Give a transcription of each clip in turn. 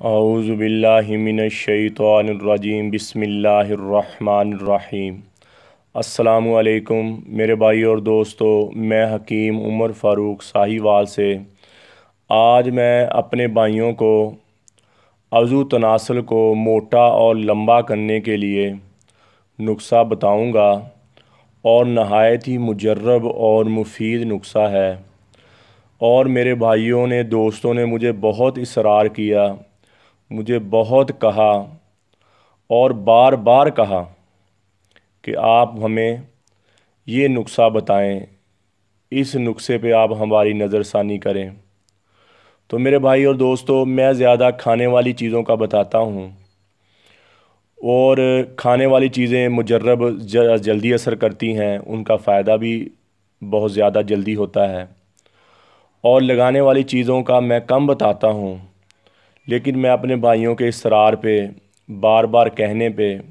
औज़ु बिल्लाहि मिनश्शैतानिर्रजीम बिस्मिल्लाहिर्रहमानिर्रहीम। अस्सलामु अलैकुम मेरे भाई और दोस्तों, मैं हकीम उमर फ़ारूक साहिवाल से आज मैं अपने भाइयों को अज़ू तनासल को मोटा और लंबा करने के लिए नुस्ख़ा बताऊंगा और नहायत ही मुजर्रब और मुफीद नुस्ख़ा है। और मेरे भाइयों ने, दोस्तों ने मुझे बहुत इसरार किया, मुझे बहुत कहा और बार बार कहा कि आप हमें ये नुस्ख़ा बताएं, इस नुस्खे पे आप हमारी नज़रसानी करें। तो मेरे भाई और दोस्तों, मैं ज़्यादा खाने वाली चीज़ों का बताता हूँ और खाने वाली चीज़ें मुजर्रब जल्दी असर करती हैं, उनका फ़ायदा भी बहुत ज़्यादा जल्दी होता है। और लगाने वाली चीज़ों का मैं कम बताता हूँ, लेकिन मैं अपने भाइयों के इसरार पे, बार बार कहने पे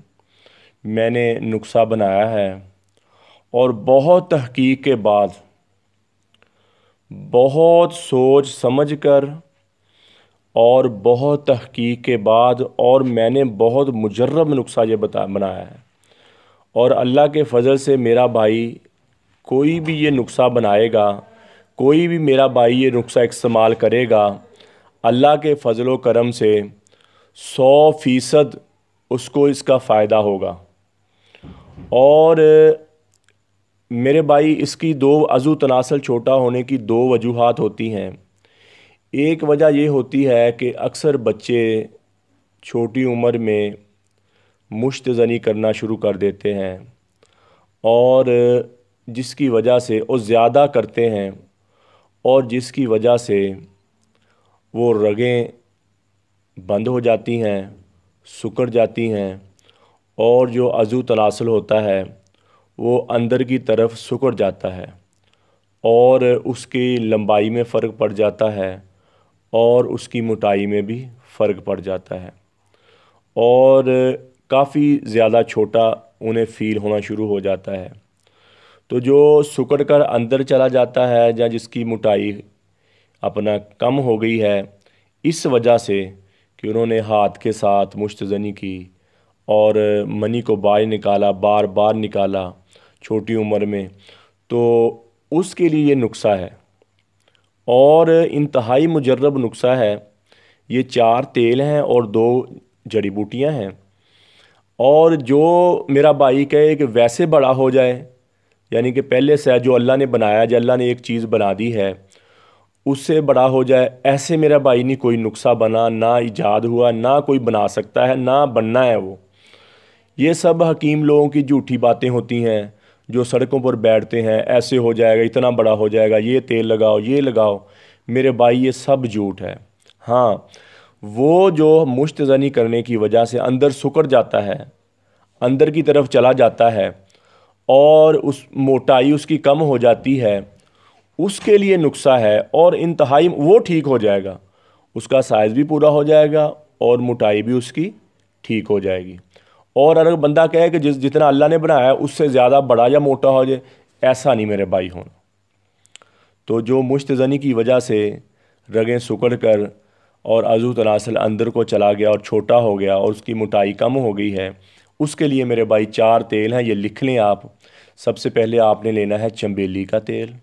मैंने नुस्ख़ा बनाया है। और बहुत तहकीक के बाद, बहुत सोच समझ कर और बहुत तहकीक के बाद, और मैंने बहुत मुजर्रब नुस्ख़ा ये बनाया है। और अल्लाह के फ़ज़ल से मेरा भाई कोई भी ये नुस्ख़ा बनाएगा, कोई भी मेरा भाई ये नुस्ख़ा इस्तेमाल करेगा, अल्लाह के फ़ज़ल व करम से 100% उसको इसका फ़ायदा होगा। और मेरे भाई, इसकी दो अज़ू तनासल छोटा होने की दो वजूहात होती हैं। एक वजह ये होती है कि अक्सर बच्चे छोटी उम्र में मुश्तज़नी करना शुरू कर देते हैं और जिसकी वजह से वो ज़्यादा करते हैं और जिसकी वजह से वो रगें बंद हो जाती हैं, सिकुड़ जाती हैं और जो अज़ू तनासल होता है वो अंदर की तरफ सिकुड़ जाता है और उसकी लंबाई में फ़र्क पड़ जाता है और उसकी मोटाई में भी फ़र्क पड़ जाता है और काफ़ी ज़्यादा छोटा उन्हें फ़ील होना शुरू हो जाता है। तो जो सिकुड़ कर अंदर चला जाता है या जिसकी मोटाई अपना कम हो गई है, इस वजह से कि उन्होंने हाथ के साथ मुश्तज़नी की और मनी को बाहर निकाला, बार बार निकाला छोटी उम्र में, तो उसके लिए ये नुस्ख़ा है और इंतहाई मुजर्रब नुस्ख़ा है। ये 4 तेल हैं और 2 जड़ी बूटियां हैं। और जो मेरा भाई कहे कि वैसे बड़ा हो जाए, यानी कि पहले से जो अल्लाह ने बनाया, जो अल्लाह ने एक चीज़ बना दी है उससे बड़ा हो जाए, ऐसे मेरा भाई नहीं कोई नुस्ख़ा बना, ना ईजाद हुआ, ना कोई बना सकता है, ना बनना है वो। ये सब हकीम लोगों की झूठी बातें होती हैं जो सड़कों पर बैठते हैं, ऐसे हो जाएगा, इतना बड़ा हो जाएगा, ये तेल लगाओ, ये लगाओ। मेरे भाई, ये सब झूठ है। हाँ, वो जो मुश्तज़नी करने की वजह से अंदर सिकुड़ जाता है, अंदर की तरफ चला जाता है और उस मोटाई उसकी कम हो जाती है, उसके लिए नुस्ख़ा है और इंतहाई वो ठीक हो जाएगा, उसका साइज़ भी पूरा हो जाएगा और मोटाई भी उसकी ठीक हो जाएगी। और अगर बंदा कहे कि जितना अल्लाह ने बनाया है उससे ज़्यादा बड़ा या मोटा हो जाए, ऐसा नहीं मेरे भाई होना। तो जो मुश्तज़नी की वजह से रगें सिकुड़ कर और अज़ू तनासल अंदर को चला गया और छोटा हो गया और उसकी मोटाई कम हो गई है, उसके लिए मेरे भाई 4 तेल हैं, ये लिख लें आप। सबसे पहले आपने लेना है चंबेली का तेल,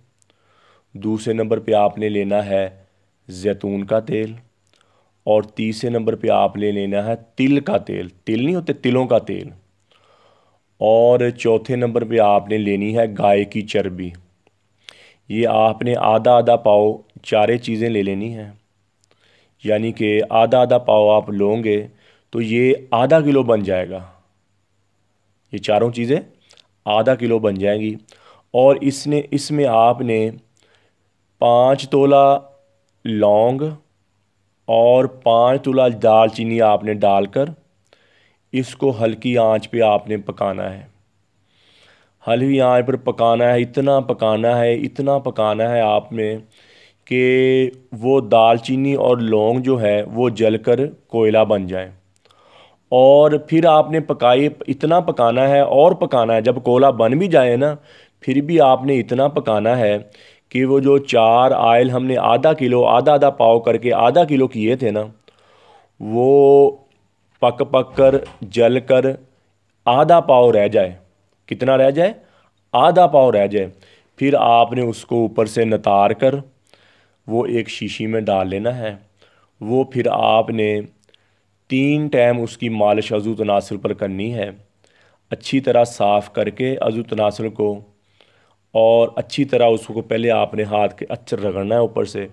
दूसरे नंबर पे आपने लेना है जैतून का तेल और तीसरे नंबर पे आपने लेना है तिल का तेल, तिल नहीं होते, तिलों का तेल। और चौथे नंबर पे आपने लेनी है गाय की चर्बी। ये आपने आधा आधा पाव चारे चीज़ें ले लेनी हैं, यानी कि आधा आधा पाव आप लोगे तो ये आधा किलो बन जाएगा। ये चारों चीज़ें आधा किलो बन जाएंगी। और इसमें आपने 5 तोला लौंग और 5 तोला दालचीनी आपने डालकर इसको हल्की आंच पे आपने पकाना है। हल्की आंच पर पकाना है, इतना पकाना है, इतना पकाना है आपने कि वो दालचीनी और लौंग जो है वो जलकर कोयला बन जाए। और फिर आपने पकाए, इतना पकाना है और पकाना है, जब कोयला बन भी जाए ना, फिर भी आपने इतना पकाना है कि वो जो 4 आयल हमने आधा किलो, आधा आधा पाव करके आधा किलो किए थे ना, वो पक पक कर जल कर आधा पाव रह जाए, कितना रह जाए, आधा पाव रह जाए, फिर आपने उसको ऊपर से नतार कर वो एक शीशी में डाल लेना है। वो फिर आपने 3 टाइम उसकी मालिश अज़ू तनासुल पर करनी है, अच्छी तरह साफ़ करके अज़ू तनासुल को, और अच्छी तरह उसको पहले आपने हाथ के अच्छे रगड़ना है ऊपर से,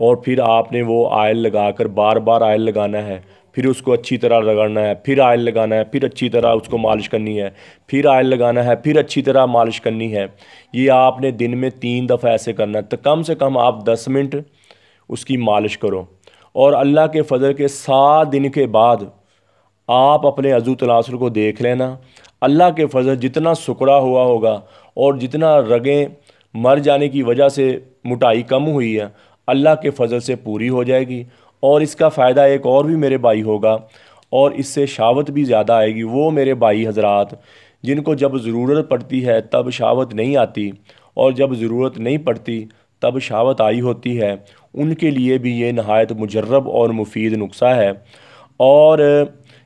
और फिर आपने वो आयल लगाकर बार बार आयल लगाना है, फिर उसको अच्छी तरह रगड़ना है, फिर आयल लगाना है, फिर अच्छी तरह उसको मालिश करनी है, फिर आयल लगाना है, फिर अच्छी तरह मालिश करनी है। ये आपने दिन में 3 दफ़ा ऐसे करना है। तो कम से कम आप 10 मिनट उसकी मालिश करो, और अल्लाह के फ़ज़ल के 7 दिन के बाद आप अपने अज़ू तनासुल को देख लेना। अल्लाह के फ़ज़ल जितना सुकड़ा हुआ होगा और जितना रगें मर जाने की वजह से मोटाई कम हुई है, अल्लाह के फ़ज़ल से पूरी हो जाएगी। और इसका फ़ायदा एक और भी मेरे भाई होगा, और इससे शावत भी ज़्यादा आएगी। वो मेरे भाई हजरात जिनको जब ज़रूरत पड़ती है तब शावत नहीं आती, और जब ज़रूरत नहीं पड़ती तब शावत आई होती है, उनके लिए भी ये नहायत मुजर्रब और मुफीद नुस्खा है। और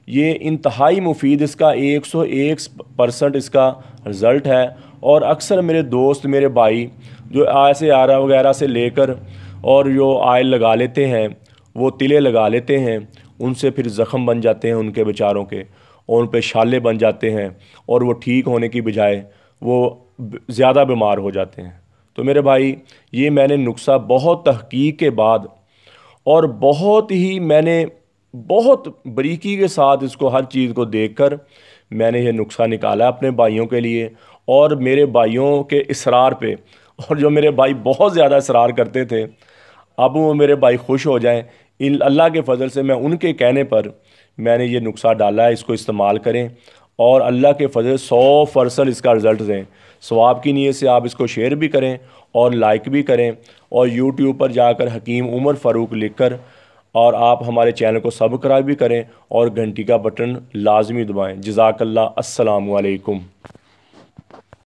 ये इंतहाई मुफीद, इसका 101% इसका रिज़ल्ट है। और अक्सर मेरे दोस्त, मेरे भाई जो ऐसे आरा वगैरह से लेकर और जो आयल लगा लेते हैं, वो तिले लगा लेते हैं, उनसे फिर ज़ख़म बन जाते हैं उनके बेचारों के, और उन पे छाले बन जाते हैं, और वो ठीक होने की बजाय वो ज़्यादा बीमार हो जाते हैं। तो मेरे भाई, ये मैंने नुस्खा बहुत तहकीक के बाद और बहुत ही मैंने बहुत बारीकी के साथ इसको हर चीज़ को देखकर मैंने ये नुस्खा निकाला अपने भाइयों के लिए। और मेरे भाइयों के इसरार पे, और जो मेरे भाई बहुत ज़्यादा इसरार करते थे, अब वो मेरे भाई खुश हो जाएं। इन अल्लाह के फ़ज़ल से मैं उनके कहने पर मैंने ये नुस्खा डाला है, इसको इस्तेमाल करें, और अल्लाह के फ़ज़ल 100% इसका रिज़ल्ट दें। सवाब की नीयत से आप इसको शेयर भी करें और लाइक भी करें, और यूट्यूब पर जाकर हकीम उमर फ़ारूक लिखकर और आप हमारे चैनल को सब्सक्राइब भी करें और घंटी का बटन लाजमी दबाएं। जज़ाकल्लाह। अस्सलामु अलैकुम।